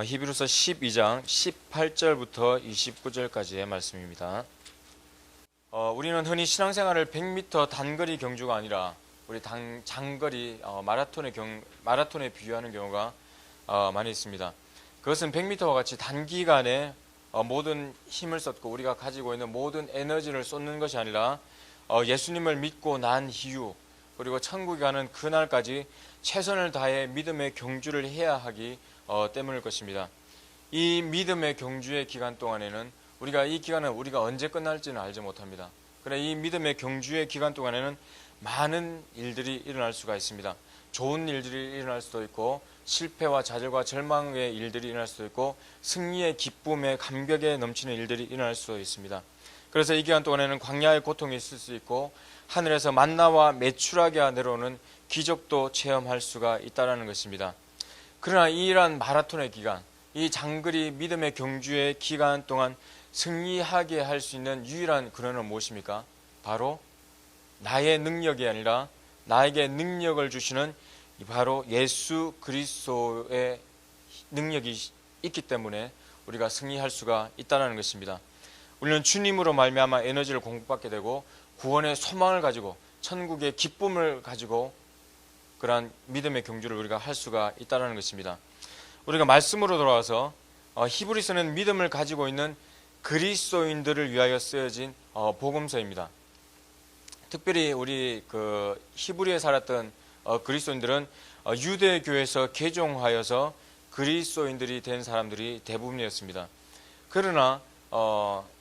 히브리서 12장 18절부터 29절까지의 말씀입니다. 우리는 흔히 신앙생활을 100m 단거리 경주가 아니라 우리 장거리 마라톤에 비유하는 경우가 많이 있습니다. 그것은 100m와 같이 단기간에 모든 힘을 쏟고 우리가 가지고 있는 모든 에너지를 쏟는 것이 아니라 예수님을 믿고 난 이후 그리고 천국에 가는 그날까지 최선을 다해 믿음의 경주를 해야 하기 때문일 것입니다. 이 믿음의 경주의 기간 동안에는 이 기간은 우리가 언제 끝날지는 알지 못합니다. 그러나 이 믿음의 경주의 기간 동안에는 많은 일들이 일어날 수가 있습니다. 좋은 일들이 일어날 수도 있고 실패와 좌절과 절망의 일들이 일어날 수도 있고 승리의 기쁨의 감격에 넘치는 일들이 일어날 수도 있습니다. 그래서 이 기간 동안에는 광야의 고통이 있을 수 있고 하늘에서 만나와 메추라기가 내려오는 기적도 체험할 수가 있다는 것입니다. 그러나 이러한 마라톤의 기간, 이 장거리 믿음의 경주의 기간 동안 승리하게 할 수 있는 유일한 근원은 무엇입니까? 바로 나의 능력이 아니라 나에게 능력을 주시는 바로 예수 그리스도의 능력이 있기 때문에 우리가 승리할 수가 있다는 것입니다. 우리는 주님으로 말미암아 에너지를 공급받게 되고 구원의 소망을 가지고 천국의 기쁨을 가지고 그러한 믿음의 경주를 우리가 할 수가 있다는 것입니다. 우리가 말씀으로 돌아와서 히브리서는 믿음을 가지고 있는 그리스도인들을 위하여 쓰여진 복음서입니다. 특별히 우리 히브리에 살았던 그리스도인들은 유대교에서 개종하여서 그리스도인들이 된 사람들이 대부분이었습니다. 그러나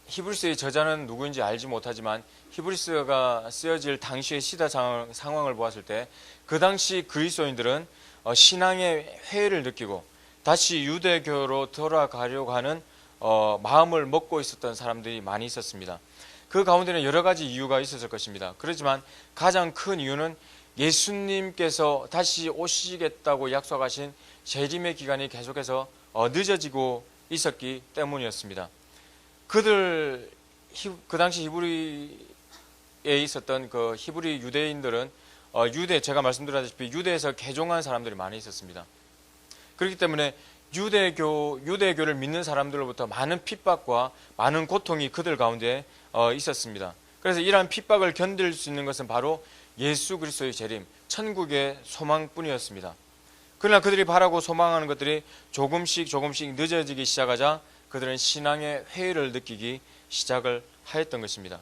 히브리서의 저자는 누구인지 알지 못하지만 히브리서가 쓰여질 당시의 시대 상황을 보았을 때 그 당시 그리스도인들은 신앙의 회의를 느끼고 다시 유대교로 돌아가려고 하는 마음을 먹고 있었던 사람들이 많이 있었습니다. 그 가운데는 여러 가지 이유가 있었을 것입니다. 그렇지만 가장 큰 이유는 예수님께서 다시 오시겠다고 약속하신 재림의 기간이 계속해서 늦어지고 있었기 때문이었습니다. 그 당시 히브리에 있었던 그 히브리 유대인들은 제가 말씀드렸다시피 유대에서 개종한 사람들이 많이 있었습니다. 그렇기 때문에 유대교를 믿는 사람들로부터 많은 핍박과 많은 고통이 그들 가운데 있었습니다. 그래서 이러한 핍박을 견딜 수 있는 것은 바로 예수 그리스도의 재림, 천국의 소망뿐이었습니다. 그러나 그들이 바라고 소망하는 것들이 조금씩 늦어지기 시작하자 그들은 신앙의 회의를 느끼기 시작을 하였던 것입니다.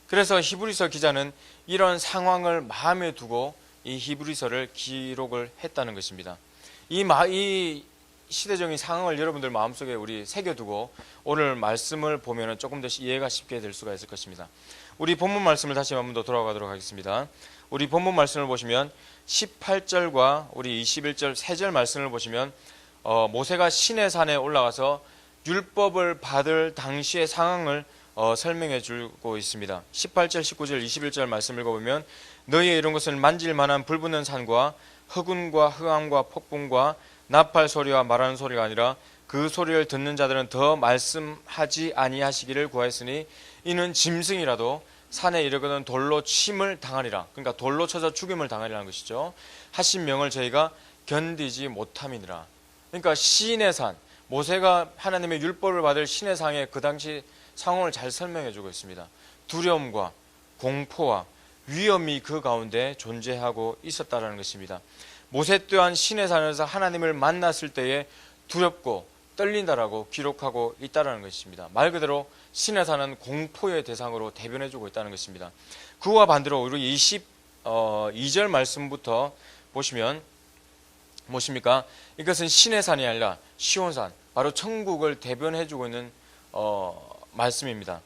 그래서 히브리서 기자는 이런 상황을 마음에 두고 이 히브리서를 기록을 했다는 것입니다. 이 시대적인 상황을 여러분들 마음속에 우리 새겨두고 오늘 말씀을 보면 조금 더 이해가 쉽게 될 수가 있을 것입니다. 우리 본문 말씀을 다시 한 번 더 돌아가도록 하겠습니다. 우리 본문 말씀을 보시면 18절과 우리 21절 3절 말씀을 보시면 모세가 시내산에 올라가서 율법을 받을 당시의 상황을 설명해 주고 있습니다. 18절, 19절, 21절 말씀 읽어보면 너희의 이런 것은 만질 만한 불붙는 산과 흑운과 흑암과 폭풍과 나팔 소리와 말하는 소리가 아니라 그 소리를 듣는 자들은 더 말씀하지 아니하시기를 구하였으니 이는 짐승이라도 산에 이르거든 돌로 침을 당하리라. 그러니까 돌로 쳐서 죽임을 당하리라는 것이죠. 하신 명을 저희가 견디지 못함이니라. 그러니까 시내 산, 모세가 하나님의 율법을 받을 시내 상의 그 당시 상황을 잘 설명해 주고 있습니다. 두려움과 공포와 위험이 그 가운데 존재하고 있었다는 것입니다. 모세 또한 시내 산에서 하나님을 만났을 때에 두렵고 떨린다라고 기록하고 있다는 것입니다. 말 그대로 시내 산은 공포의 대상으로 대변해 주고 있다는 것입니다. 그와 반대로 우리 22절 말씀부터 보시면 무엇입니까? 이것은 시내 산이 아니라 시온산, 바로 천국을 대변해 주고 있는 말씀입니다.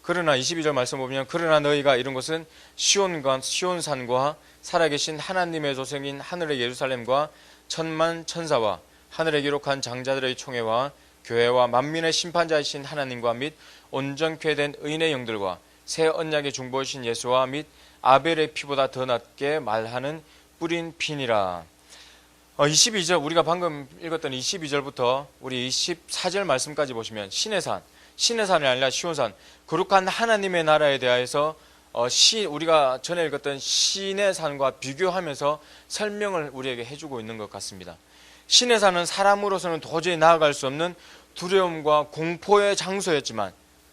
그러나 22절 말씀 보면 그러나 너희가 이런 것은 시온산과 살아계신 하나님의 조상인 하늘의 예루살렘과 천만 천사와 하늘에 기록한 장자들의 총회와 교회와 만민의 심판자이신 하나님과 및 온전케 된 의인의 영들과 새 언약의 중보이신 예수와 및 아벨의 피보다 더 낫게 말하는 뿌린 피니라. 22절 우리가 방금 읽었던 22절부터 우리 24절 말씀까지 보시면 시내산이 아니라 시온산, 거룩한 하나님의 나라에 대하여서 우리가 전에 읽었던 시내산과 비교하면서 설명을 우리에게 해주고 있는 것 같습니다. 신의 산은 사람으로서는 도저히 나아갈 수 없는 두려움과 공포의 장소였지만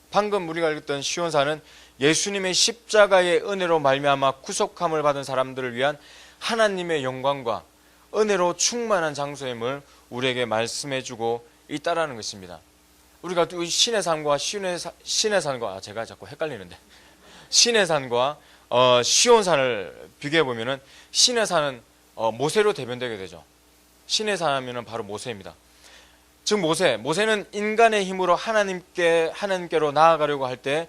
방금 우리가 읽었던 시온산은 예수님의 십자가의 은혜로 말미암아 구속함을 받은 사람들을 위한 하나님의 영광과 은혜로 충만한 장소임을 우리에게 말씀해주고 있다라는 것입니다. 우리가 신의 산과 신의 산과 제가 자꾸 헷갈리는데 신의 산과 시온산을 비교해 보면은 신의 산은 모세로 대변되게 되죠. 신의 산 하면은 바로 모세입니다. 즉 모세는 인간의 힘으로 하나님께로 나아가려고 할 때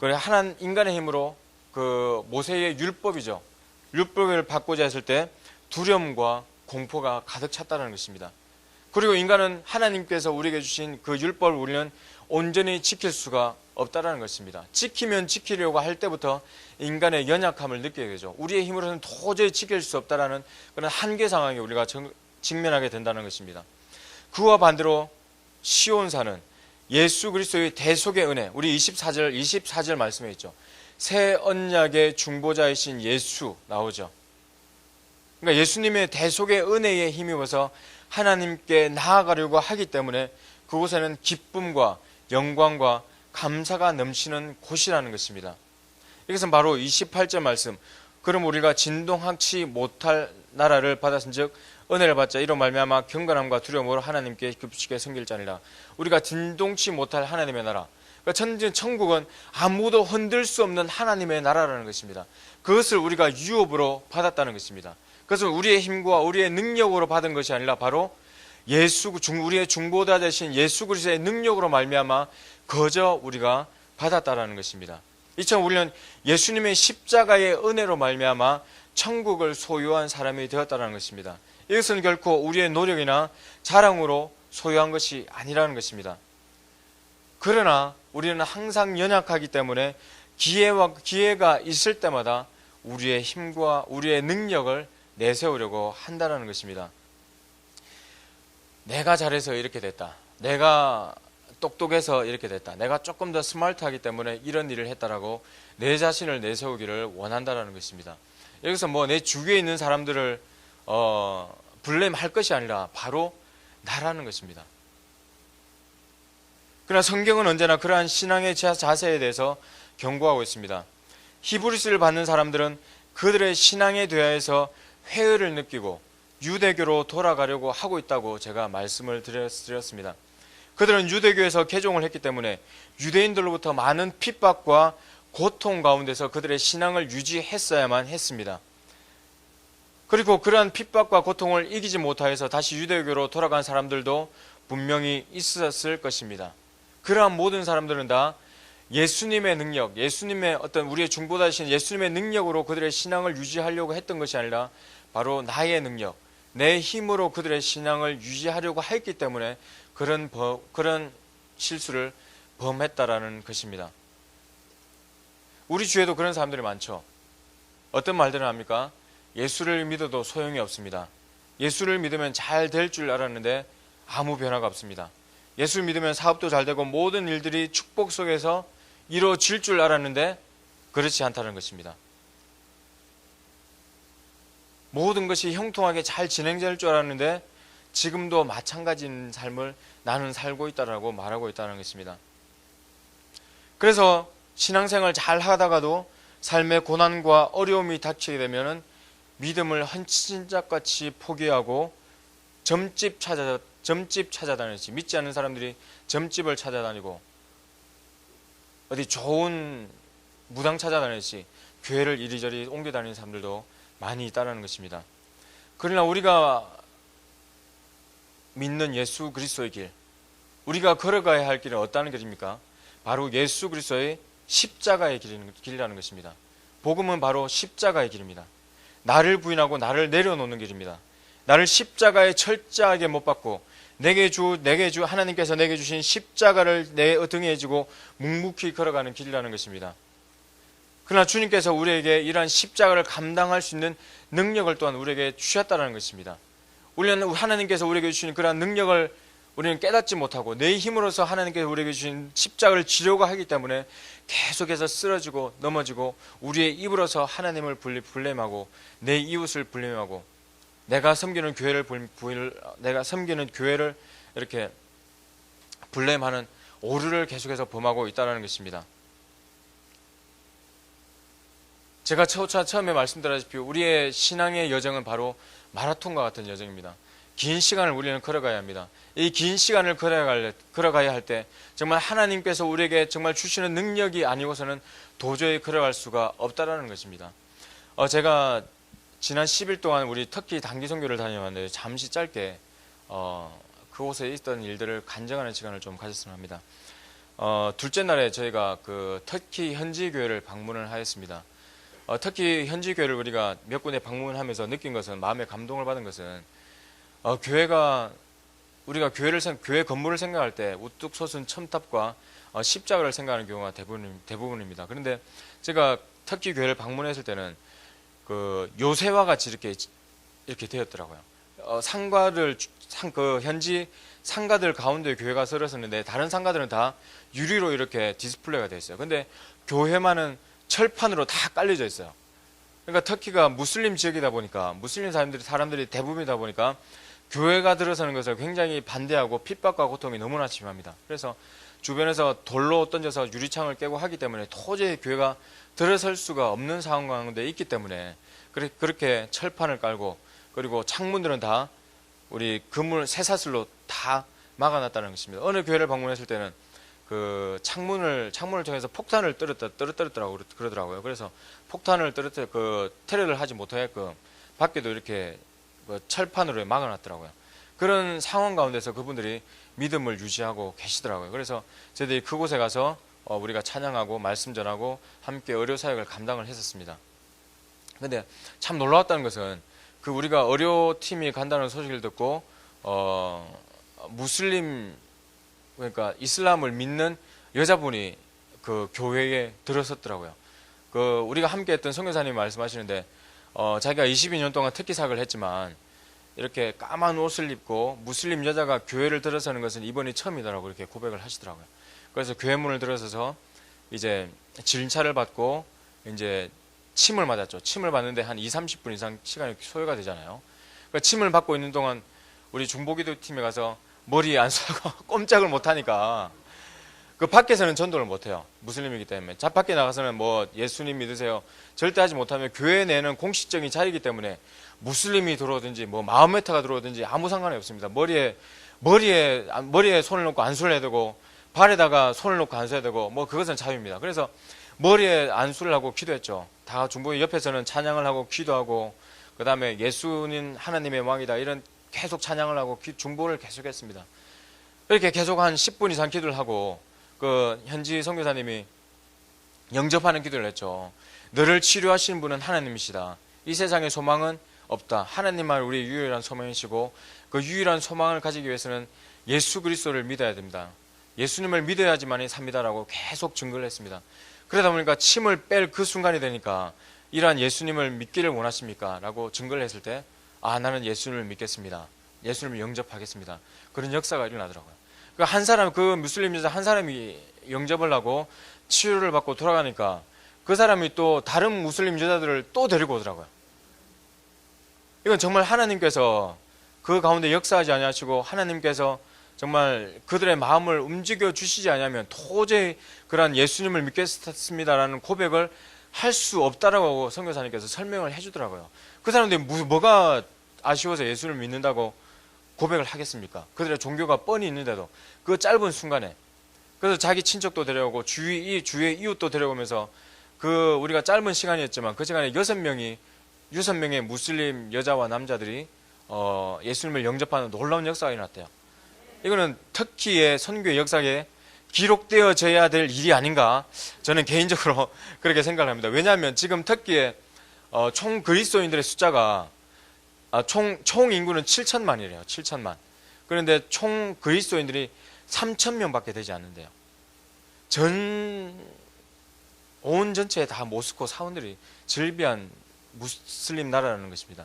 인간의 힘으로 그 모세의 율법이죠. 율법을 받고자 했을 때 두려움과 공포가 가득 찼다는 것입니다. 그리고 인간은 하나님께서 우리에게 주신 그 율법을 우리는 온전히 지킬 수가 없다라는 것입니다. 지키면 지키려고 할 때부터 인간의 연약함을 느끼게 되죠. 우리의 힘으로는 도저히 지킬 수 없다라는 그런 한계 상황에 우리가 직면하게 된다는 것입니다. 그와 반대로 시온산은 예수 그리스도의 대속의 은혜, 우리 24절 말씀해 있죠. 새 언약의 중보자이신 예수 나오죠. 그러니까 예수님의 대속의 은혜에 힘입어서 하나님께 나아가려고 하기 때문에 그곳에는 기쁨과 영광과 감사가 넘치는 곳이라는 것입니다. 이것은 바로 28절 말씀. 그럼 우리가 진동하지 못할 나라를 받았은즉 은혜를 받자 이로 말미암아 경건함과 두려움으로 하나님께 급식에 섬길 자니라. 우리가 진동치 못할 하나님의 나라. 그러니까 천국은 아무도 흔들 수 없는 하나님의 나라라는 것입니다. 그것을 우리가 유업으로 받았다는 것입니다. 그것은 우리의 힘과 우리의 능력으로 받은 것이 아니라 바로 우리의 중보자 되신 예수 그리스도의 능력으로 말미암아 거저 우리가 받았다라는 것입니다. 이처럼 우리는 예수님의 십자가의 은혜로 말미암아 천국을 소유한 사람이 되었다는 것입니다. 이것은 결코 우리의 노력이나 자랑으로 소유한 것이 아니라는 것입니다. 그러나 우리는 항상 연약하기 때문에 기회가 있을 때마다 우리의 힘과 우리의 능력을 내세우려고 한다는 것입니다. 내가 잘해서 이렇게 됐다. 내가 똑똑해서 이렇게 됐다. 내가 조금 더 스마트하기 때문에 이런 일을 했다라고 내 자신을 내세우기를 원한다는 것입니다. 여기서 내 주위에 있는 사람들을 블레임할 것이 아니라 바로 나라는 것입니다. 그러나 성경은 언제나 그러한 신앙의 자세에 대해서 경고하고 있습니다. 히브리스를 받는 사람들은 그들의 신앙에 대하여서 회의를 느끼고 유대교로 돌아가려고 하고 있다고 제가 말씀을 드렸습니다. 그들은 유대교에서 개종을 했기 때문에 유대인들로부터 많은 핍박과 고통 가운데서 그들의 신앙을 유지했어야만 했습니다. 그리고 그러한 핍박과 고통을 이기지 못하여서 다시 유대교로 돌아간 사람들도 분명히 있었을 것입니다. 그러한 모든 사람들은 다 예수님의 능력, 예수님의 우리의 중보자이신 예수님의 능력으로 그들의 신앙을 유지하려고 했던 것이 아니라 바로 나의 능력, 내 힘으로 그들의 신앙을 유지하려고 했기 때문에 그런 실수를 범했다라는 것입니다. 우리 주위에도 그런 사람들이 많죠. 어떤 말들을 합니까? 예수를 믿어도 소용이 없습니다. 예수를 믿으면 잘 될 줄 알았는데 아무 변화가 없습니다. 예수를 믿으면 사업도 잘 되고 모든 일들이 축복 속에서 이루어질 줄 알았는데 그렇지 않다는 것입니다. 모든 것이 형통하게 잘 진행될 줄 알았는데 지금도 마찬가지인 삶을 나는 살고 있다라고 말하고 있다는 것입니다. 그래서 신앙생활 잘 하다가도 삶의 고난과 어려움이 닥치게 되면은 믿음을 헌신짝같이 포기하고 점집 찾아다니지, 믿지 않는 사람들이 점집을 찾아다니고 어디 좋은 무당 찾아다니지 교회를 이리저리 옮겨 다니는 사람들도 많이 있다는 것입니다. 그러나 우리가 믿는 예수 그리스도의 길, 우리가 걸어가야 할 길은 어떤 길입니까? 바로 예수 그리스도의 십자가의 길이라는 것입니다. 복음은 바로 십자가의 길입니다. 나를 부인하고 나를 내려놓는 길입니다. 나를 십자가에 철저하게 못 박고 하나님께서 내게 주신 십자가를 내 등에 지고 묵묵히 걸어가는 길이라는 것입니다. 그러나 주님께서 우리에게 이러한 십자가를 감당할 수 있는 능력을 또한 우리에게 주셨다는 것입니다. 우리는 하나님께서 우리에게 주신 그러한 능력을 우리는 깨닫지 못하고 내 힘으로서 하나님께서 우리에게 주신 십자가를 지려고 하기 때문에 계속해서 쓰러지고 넘어지고 우리의 입으로서 하나님을 블레임하고 내 이웃을 블레임하고 내가 섬기는 교회를 이렇게 블레임하는 오류를 계속해서 범하고 있다는 것입니다. 제가 처음에 말씀드렸다시피 우리의 신앙의 여정은 바로 마라톤과 같은 여정입니다. 긴 시간을 우리는 걸어가야 합니다. 이 긴 시간을 걸어가야 할 때 정말 하나님께서 우리에게 정말 주시는 능력이 아니고서는 도저히 걸어갈 수가 없다라는 것입니다. 제가 지난 10일 동안 우리 터키 단기 선교를 다녀왔는데 잠시 짧게 그곳에 있던 일들을 간증하는 시간을 좀 가졌으면 합니다. 둘째 날에 저희가 그 터키 현지 교회를 방문을 하였습니다. 터키 현지 교회를 우리가 몇 군데 방문하면서 느낀 것은, 마음의 감동을 받은 것은, 우리가 교회 건물을 생각할 때 우뚝 솟은 첨탑과 십자가를 생각하는 경우가 대부분입니다. 그런데 제가 터키 교회를 방문했을 때는 그 요새와 같이 이렇게 되었더라고요. 그 현지 상가들 가운데 교회가 서렸었는데 다른 상가들은 다 유리로 이렇게 디스플레이가 되어 있어요. 근데 교회만은 철판으로 다 깔려져 있어요. 그러니까 터키가 무슬림 지역이다 보니까, 무슬림 사람들이 대부분이다 보니까 교회가 들어서는 것을 굉장히 반대하고 핍박과 고통이 너무나 심합니다. 그래서 주변에서 돌로 던져서 유리창을 깨고 하기 때문에 도저히 교회가 들어설 수가 없는 상황 가운데 있기 때문에 그렇게 철판을 깔고, 그리고 창문들은 다 우리 그물 쇠사슬로 다 막아놨다는 것입니다. 어느 교회를 방문했을 때는 그 창문을 통해서 폭탄을 떨어뜨렸다고 그러더라고요. 그래서 폭탄을 테러를 하지 못하게끔 밖에도 이렇게 철판으로 막아놨더라고요. 그런 상황 가운데서 그분들이 믿음을 유지하고 계시더라고요. 그래서 저희들이 그곳에 가서 우리가 찬양하고 말씀 전하고 함께 의료 사역을 감당을 했었습니다. 근데 참 놀라웠다는 것은, 그 우리가 의료팀이 간다는 소식을 듣고 무슬림, 그러니까 이슬람을 믿는 여자분이 그 교회에 들어섰더라고요. 그 우리가 함께 했던 선교사님이 말씀하시는데, 자기가 22년 동안 특기 사역을 했지만 이렇게 까만 옷을 입고 무슬림 여자가 교회를 들어서는 것은 이번이 처음이다라고 이렇게 고백을 하시더라고요. 그래서 교회 문을 들어서서 이제 진찰을 받고 이제 침을 맞았죠. 침을 맞는데 한 20-30분 이상 시간이 소요가 되잖아요. 그러니까 침을 받고 있는 동안 우리 중보기도 팀에 가서 머리에 안 쏘고 꼼짝을 못하니까 그 밖에서는 전도를 못해요. 무슬림이기 때문에. 자, 밖에 나가서는 뭐 예수님 믿으세요 절대 하지 못하면, 교회 내는 공식적인 자리이기 때문에 무슬림이 들어오든지 뭐 마호메트가 들어오든지 아무 상관이 없습니다. 머리에 손을 놓고 안수를 해야 되고, 발에다가 손을 놓고 안수해야 되고, 뭐 그것은 자유입니다. 그래서 머리에 안수를 하고 기도했죠. 다 중보기 옆에서는 찬양을 하고 기도하고, 그 다음에 예수는 하나님의 왕이다 이런 계속 찬양을 하고 중보를 계속했습니다. 이렇게 계속 한 10분 이상 기도를 하고 그 현지 선교사님이 영접하는 기도를 했죠. 너를 치료하시는 분은 하나님이시다. 이 세상에 소망은 없다. 하나님만 우리의 유일한 소망이시고, 그 유일한 소망을 가지기 위해서는 예수 그리스도를 믿어야 됩니다. 예수님을 믿어야지만이 삽니다라고 계속 증거를 했습니다. 그러다 보니까 침을 뺄 그 순간이 되니까, 이러한 예수님을 믿기를 원하십니까? 라고 증거를 했을 때, 나는 예수님을 믿겠습니다. 예수님을 영접하겠습니다. 그런 역사가 일어나더라고요. 그 무슬림 여자 한 사람이 영접을 하고 치유를 받고 돌아가니까 그 사람이 또 다른 무슬림 여자들을 또 데리고 오더라고요. 이건 정말 하나님께서 그 가운데 역사하지 아니하시고, 하나님께서 정말 그들의 마음을 움직여 주시지 않으면 도저히 그러한 예수님을 믿겠습니다라는 고백을 할 수 없다라고 선교사님께서 설명을 해주더라고요. 그 사람들이 뭐가 아쉬워서 예수를 믿는다고 고백을 하겠습니까? 그들의 종교가 뻔히 있는데도 그 짧은 순간에. 그래서 자기 친척도 데려오고 주위의 이웃도 데려오면서 그 우리가 짧은 시간이었지만 그 시간에 6명의 무슬림 여자와 남자들이 예수님을 영접하는 놀라운 역사가 일어났대요. 이거는 터키의 선교의 역사에 기록되어져야 될 일이 아닌가, 저는 개인적으로 그렇게 생각을 합니다. 왜냐하면 지금 터키의 총 그리스도인들의 숫자가 총 인구는 7천만이래요. 7천만. 그런데 총 그리스도인들이 3,000명밖에 되지 않는데요. 온 전체에 다 모스코 사원들이 즐비한 무슬림 나라라는 것입니다.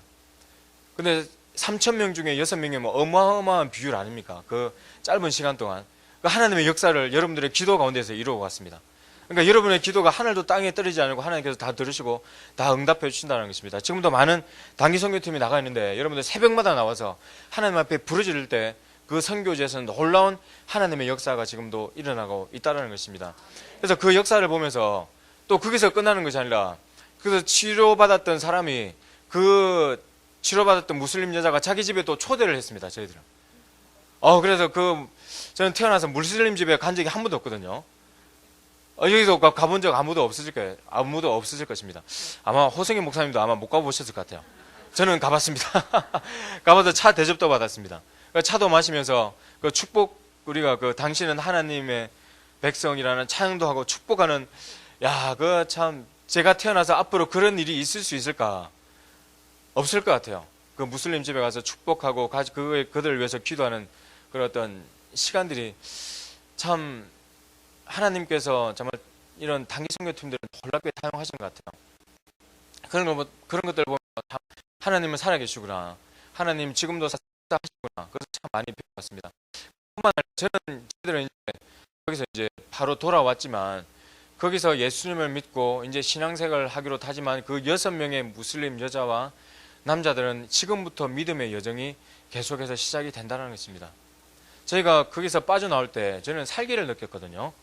근데 3,000명 중에 6명이면 어마어마한 비율 아닙니까? 그 짧은 시간 동안 그 하나님의 역사를 여러분들의 기도 가운데서 이루어 왔습니다. 그러니까 여러분의 기도가 하늘도 땅에 떨어지지 않고 하나님께서 다 들으시고 다 응답해 주신다는 것입니다. 지금도 많은 단기 선교팀이 나가 있는데 여러분들 새벽마다 나와서 하나님 앞에 부르짖을 때 그 선교지에서는 놀라운 하나님의 역사가 지금도 일어나고 있다는 것입니다. 그래서 그 역사를 보면서 또 거기서 끝나는 것이 아니라 그래서 치료받았던 사람이 그 치료받았던 무슬림 여자가 자기 집에 또 초대를 했습니다. 저희들은. 그래서 저는 태어나서 무슬림 집에 간 적이 한 번도 없거든요. 여기서 가본 적 아무도 없으실 거예요. 아무도 없으실 것입니다. 아마 호성희 목사님도 아마 못 가보셨을 것 같아요. 저는 가봤습니다. 가봐서 차 대접도 받았습니다. 차도 마시면서 그 축복, 우리가 당신은 하나님의 백성이라는 찬양도 하고 축복하는, 참 제가 태어나서 앞으로 그런 일이 있을 수 있을까? 없을 것 같아요. 그 무슬림 집에 가서 축복하고 그들을 위해서 기도하는 그런 어떤 시간들이 참 하나님께서 정말 이런 단기 선교팀들은 놀랍게 사용하신 것 같아요. 그런 것들 보면 참 하나님은 살아계시구나. 하나님 지금도 하시구나. 그래서 참 많이 배웠습니다. 저희들은 거기서 이제 바로 돌아왔지만 거기서 예수님을 믿고 이제 신앙생활을 하기로 하지만 그 6명의 무슬림 여자와 남자들은 지금부터 믿음의 여정이 계속해서 시작이 된다는 것입니다. 저희가 거기서 빠져나올 때 저는 살기를 느꼈거든요.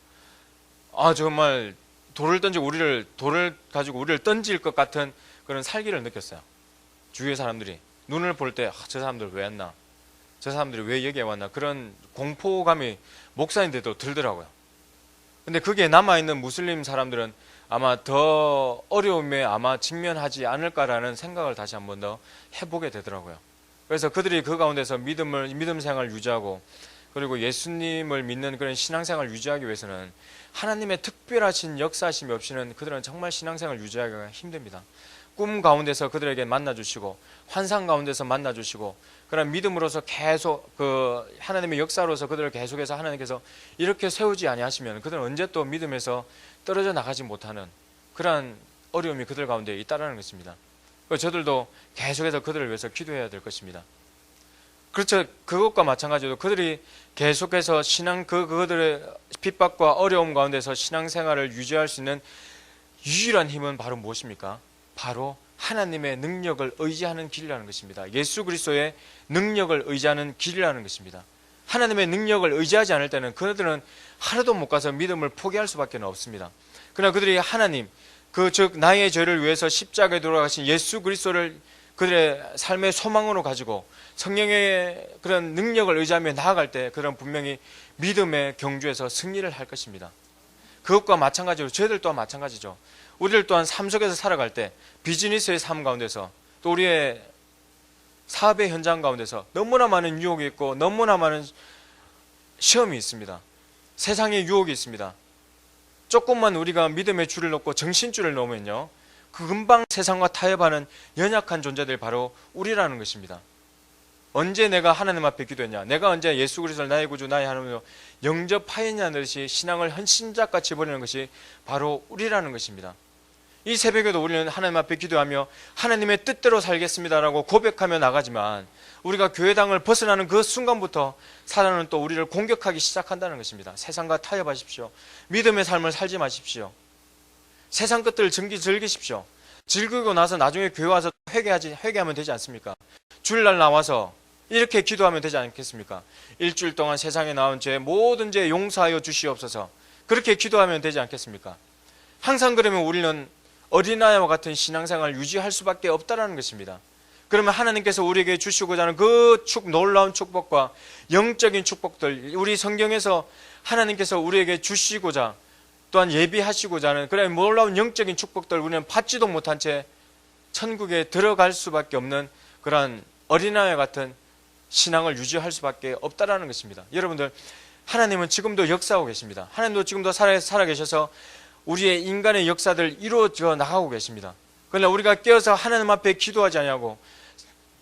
정말 돌을 가지고 우리를 던질 것 같은 그런 살기를 느꼈어요. 주위의 사람들이 눈을 볼 때 저 사람들 왜 왔나? 저 사람들이 왜 여기에 왔나? 그런 공포감이 목사인데도 들더라고요. 근데 거기에 남아있는 무슬림 사람들은 아마 더 어려움에 아마 직면하지 않을까라는 생각을 다시 한 번 더 해보게 되더라고요. 그래서 그들이 그 가운데서 믿음 생활을 유지하고 그리고 예수님을 믿는 그런 신앙생활을 유지하기 위해서는 하나님의 특별하신 역사하심이 없이는 그들은 정말 신앙생활을 유지하기가 힘듭니다. 꿈 가운데서 그들에게 만나주시고 환상 가운데서 만나주시고 그런 믿음으로서 계속 하나님의 역사로서 그들을 계속해서 하나님께서 이렇게 세우지 아니하시면 그들은 언제 또 믿음에서 떨어져 나가지 못하는 그러한 어려움이 그들 가운데 있다라는 것입니다. 저들도 계속해서 그들을 위해서 기도해야 될 것입니다. 그렇죠. 그것과 마찬가지로 그들이 계속해서 그들의 핍박과 어려움 가운데서 신앙생활을 유지할 수 있는 유일한 힘은 바로 무엇입니까? 바로 하나님의 능력을 의지하는 길이라는 것입니다. 예수 그리스도의 능력을 의지하는 길이라는 것입니다. 하나님의 능력을 의지하지 않을 때는 그들은 하루도 못 가서 믿음을 포기할 수밖에 없습니다. 그러나 그들이 하나님, 즉 나의 죄를 위해서 십자가에 돌아가신 예수 그리스도를 그들의 삶의 소망으로 가지고 성령의 그런 능력을 의지하며 나아갈 때 그들은 분명히 믿음의 경주에서 승리를 할 것입니다. 그것과 마찬가지로 저희들 또한 마찬가지죠. 우리들 또한 삶 속에서 살아갈 때 비즈니스의 삶 가운데서 또 우리의 사업의 현장 가운데서 너무나 많은 유혹이 있고 너무나 많은 시험이 있습니다. 세상의 유혹이 있습니다. 조금만 우리가 믿음의 줄을 놓고 정신줄을 놓으면요 금방 세상과 타협하는 연약한 존재들이 바로 우리라는 것입니다. 언제 내가 하나님 앞에 기도했냐, 내가 언제 예수 그리스도를 나의 구주 나의 하나님으로 영접하였냐는 듯이 신앙을 헌신자같이 버리는 것이 바로 우리라는 것입니다. 이 새벽에도 우리는 하나님 앞에 기도하며 하나님의 뜻대로 살겠습니다라고 고백하며 나가지만 우리가 교회당을 벗어나는 그 순간부터 사단은 또 우리를 공격하기 시작한다는 것입니다. 세상과 타협하십시오. 믿음의 삶을 살지 마십시오. 세상 것들을 즐기십시오. 즐기고 나서 나중에 교회 와서 회개하면 되지 않습니까? 주일날 나와서 이렇게 기도하면 되지 않겠습니까? 일주일 동안 세상에 나온 죄 모든 죄 용서하여 주시옵소서. 그렇게 기도하면 되지 않겠습니까? 항상 그러면 우리는 어린아이와 같은 신앙생활을 유지할 수밖에 없다는 것입니다. 그러면 하나님께서 우리에게 주시고자 하는 그 놀라운 축복과 영적인 축복들, 우리 성경에서 하나님께서 우리에게 주시고자 또한 예비하시고자 하는 그런 놀라운 영적인 축복들 우리는 받지도 못한 채 천국에 들어갈 수밖에 없는 그런 어린아이 같은 신앙을 유지할 수밖에 없다는 것입니다. 여러분들, 하나님은 지금도 역사하고 계십니다. 하나님도 지금도 살아계셔서 우리의 인간의 역사들 이루어져 나가고 계십니다. 그러나 우리가 깨어서 하나님 앞에 기도하지 않냐고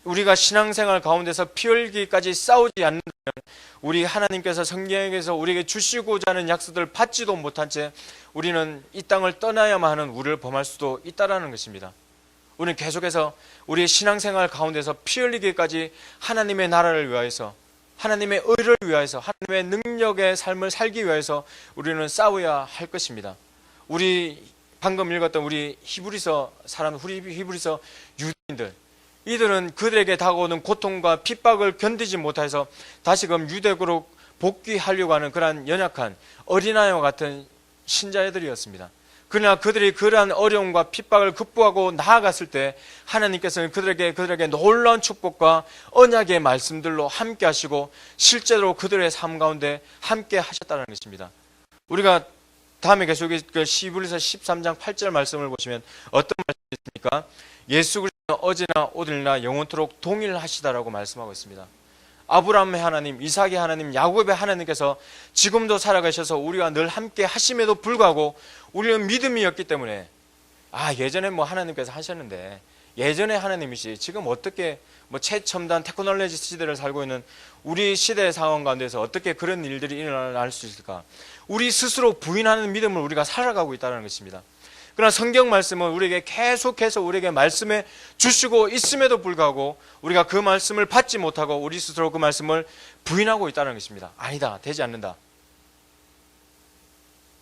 우리가 신앙생활 가운데서 피 흘기까지 싸우지 않는다면 우리 하나님께서 성경에서 우리에게 주시고자 하는 약속들을 받지도 못한 채 우리는 이 땅을 떠나야만 하는 우리를 범할 수도 있다는 것입니다. 우리는 계속해서 우리의 신앙생활 가운데서 피 흘리기까지 하나님의 나라를 위하여서 하나님의 의를 위하여서 하나님의 능력의 삶을 살기 위해서 우리는 싸워야 할 것입니다. 우리 방금 읽었던 우리 히브리서 사람, 우리 히브리서 유대인들, 이들은 그들에게 다가오는 고통과 핍박을 견디지 못해서 다시금 유대교로 복귀하려고 하는 그러한 연약한 어린아이와 같은 신자애들이었습니다. 그러나 그들이 그러한 어려움과 핍박을 극복하고 나아갔을 때 하나님께서는 그들에게 놀라운 축복과 언약의 말씀들로 함께 하시고 실제로 그들의 삶 가운데 함께 하셨다는 것입니다. 우리가 다음에 계속 히브리서 13장 8절 말씀을 보시면 어떤 말씀이 있습니까? 예수 그리스도는 어제나 오늘이나 영원토록 동일하시다라고 말씀하고 있습니다. 아브라함의 하나님, 이삭의 하나님, 야곱의 하나님께서 지금도 살아가셔서 우리와 늘 함께 하심에도 불구하고 우리는 믿음이었기 때문에 예전에 하나님께서 하셨는데 예전에 하나님이시 지금 어떻게 최첨단 테크놀로지 시대를 살고 있는 우리 시대의 상황 가운데서 어떻게 그런 일들이 일어날 수 있을까? 우리 스스로 부인하는 믿음을 우리가 살아가고 있다는 것입니다. 그러나 성경 말씀은 우리에게 계속해서 우리에게 말씀해 주시고 있음에도 불구하고 우리가 그 말씀을 받지 못하고 우리 스스로 그 말씀을 부인하고 있다는 것입니다. 아니다, 되지 않는다.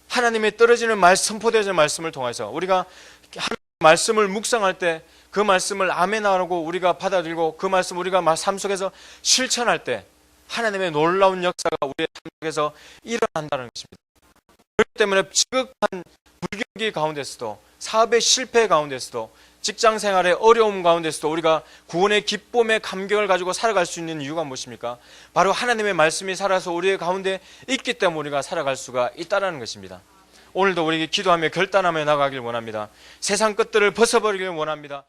하나님의 떨어지는 선포되어지는 말씀을 통해서 우리가 하나님의 말씀을 묵상할 때 그 말씀을 아멘하고 우리가 받아들이고 그 말씀 우리가 삶 속에서 실천할 때 하나님의 놀라운 역사가 우리의 삶 속에서 일어난다는 것입니다. 그렇기 때문에 지극한 불경기 가운데서도 사업의 실패 가운데서도 직장 생활의 어려움 가운데서도 우리가 구원의 기쁨의 감격을 가지고 살아갈 수 있는 이유가 무엇입니까? 바로 하나님의 말씀이 살아서 우리의 가운데 있기 때문에 우리가 살아갈 수가 있다는 것입니다. 오늘도 우리에게 기도하며 결단하며 나가길 원합니다. 세상 것들을 벗어버리길 원합니다.